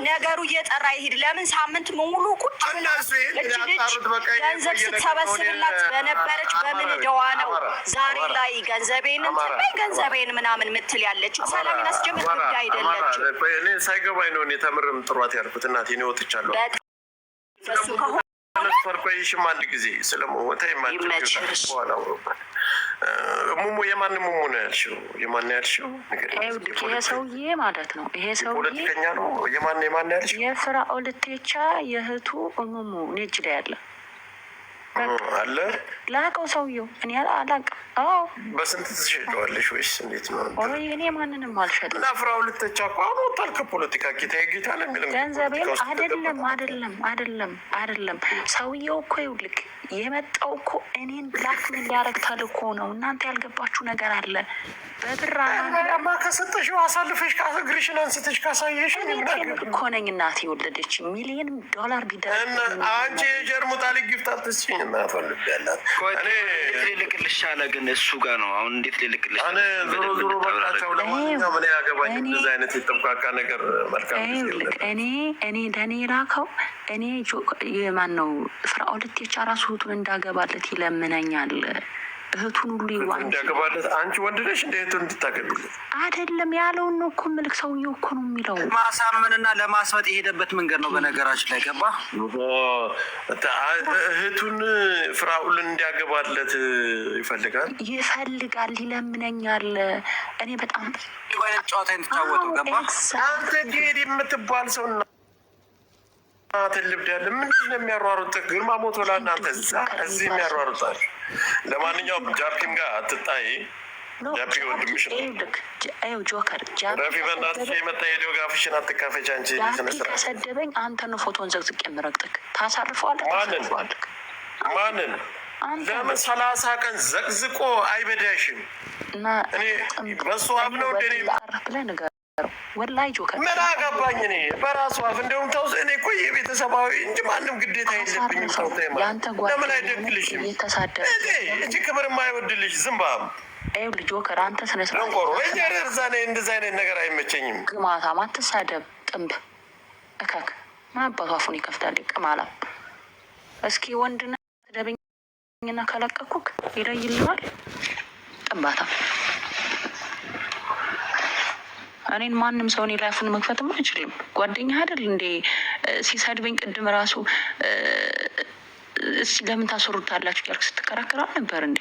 ነገሩ እየጠራ ይሄድ። ለምን ሳምንት ሙሉ ቁጭ ገንዘብ ስትሰበስብላት በነበረች በምን ደዋ ነው ዛሬ ላይ ገንዘቤን ገንዘቤን ምናምን ምትል ያለችው? ሰላም ያስጀምር ጉዳይ አይደለችም። እኔ ሳይገባኝ ነው እኔ ተምርም ጥሯት ያልኩት። እናቴ እኔ ወጥቻለሁ። በሱ ከሆነ ፈርቆይሽም አንድ ጊዜ ስለሞተ በኋላ ሙሙ የማን ሙሙ ነው ያልሽው? የማን ያልሽው? ይሄ ሰውዬ ማለት ነው። ይሄ ሰውዬ ፖለቲከኛ ነው። የማን ያልሽው? የፍራኦል ቴቻ የእህቱ ሙሙ ነጅ ላይ ያለ አለ ላቀው ሰውዬው እኔ አላውቅም። አዎ በስንት ትሸጠዋለሽ ወይስ እንዴት ነው? ኦይ እኔ ማንንም አልሸጥም። እና ፍራኦል ቴቻ እኮ አሁን ወጣል ከፖለቲካ ጌታ ለሚል ገንዘቤን አይደለም ሰውዬው እኮ ይውልቅ የመጣው እኮ እኔን ብላክሜል ሊያረግ ተልኮ ነው። እናንተ ያልገባችሁ ነገር አለ። በብራ ማ ከሰጠሽው አሳልፈሽ ከእግርሽን አንስተሽ ካሳየሽ እኮ ነኝ እናቴ የወለደች $1,000,000 ቢደረግ አንቺ የጀርሙጣ ግፍት አትስጭኝ። እናት ወልድ ያላት ልልቅልሽ አለ። ግን እሱ ጋር ነው አሁን እንዴት ልልቅልሽ? ዞሮ በቃቸው። ለማንኛውም ምን ያገባኝ እንደዚህ አይነት የተብቃቃ ነገር መልካም እኔ ለእኔ ላከው እኔ የማን ነው ፍራኦል ቴቻ ራሱ እህቱን እንዳገባለት ይለምነኛል። እህቱን ሁሉ ይዋን እንዳገባለት አንቺ ወንድ ነሽ እንደ እህቱን እንድታገቢለት አይደለም ያለውን ነው እኮ ምልክ ሰውዬው እኮ ነው የሚለው። ማሳመንና ለማስመጥ የሄደበት መንገድ ነው። በነገራችን ላይ ገባ እህቱን ፍራኦልን እንዲያገባለት ይፈልጋል፣ ይለምነኛል። እኔ በጣም አይነት ጨዋታ የተጫወቱ ገባ አንተ ጌዲ የምትባል ሰው ትልብድ ያለ ምንድን ነው የሚያሯሩጥ? ግርማ ሞቶላ እናንተ እዚህ የሚያሯሩጣል። ለማንኛውም ጃፒም ጋር አትጣይ። ጃፒ ወንድምሽ ነው። ጆከር ረፊ በእናትሽ የመጣ ሄዲዮ ጋፍሽን አትካፈች። አንቺ ጃፒ ከሰደበኝ አንተ ነው ፎቶን ዘግዝቅ የምረግጥክ። ታሳርፈዋለህ። ማንን ለምን 30 ቀን ዘቅዝቆ አይበዳሽም? እኔ በሱ አብ ነው እንደኔ ብለህ ንገረው። ወላሂ ጆከር ምን አገባኝ እኔ በራሱ አፍ። እንደውም ተውስ እኔ እኮ የቤተሰባዊ እንጂ ማንም ግዴታ የለብኝም። ተውተማ ለምን አይደግልሽም? እንጂ ክብር የማይወድልሽ ዝምባም ይኸውልህ ጆከር አንተ ስነ ስርዓት ለንቆሮ እዛ እንደዚህ አይነት ነገር አይመቸኝም። ግማታም አትሳደብ። ጥንብ እከክ ማባፋፉን ይከፍታል። ቅማላ እስኪ ወንድና ተደበኝና ከለቀኩክ ይለይልሃል። ጥንባታ እኔን ማንም ሰው እኔ ላይፉን መክፈትም አይችልም። ጓደኛ አይደል እንዴ? ሲሰድበኝ ቅድም ራሱ ለምን ታስሩታላችሁ ያልክ ስትከራከራ ነበር እንዴ?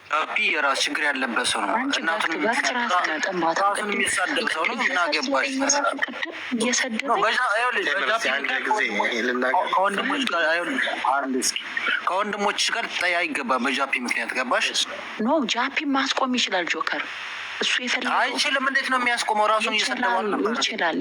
ጃፒ የራስ ችግር ያለበት ሰው ነው። እናቱን የሚሳደብ ሰው ነው። ምን አገባሽ? ከወንድሞች ጋር ልትጠያ አይገባም። በጃፒ ምክንያት ገባሽ? ኖ ጃፒ ማስቆም ይችላል ጆከር። እሱ አይችልም። እንዴት ነው የሚያስቆመው? ራሱን እየሰደባል ነበር። ይችላል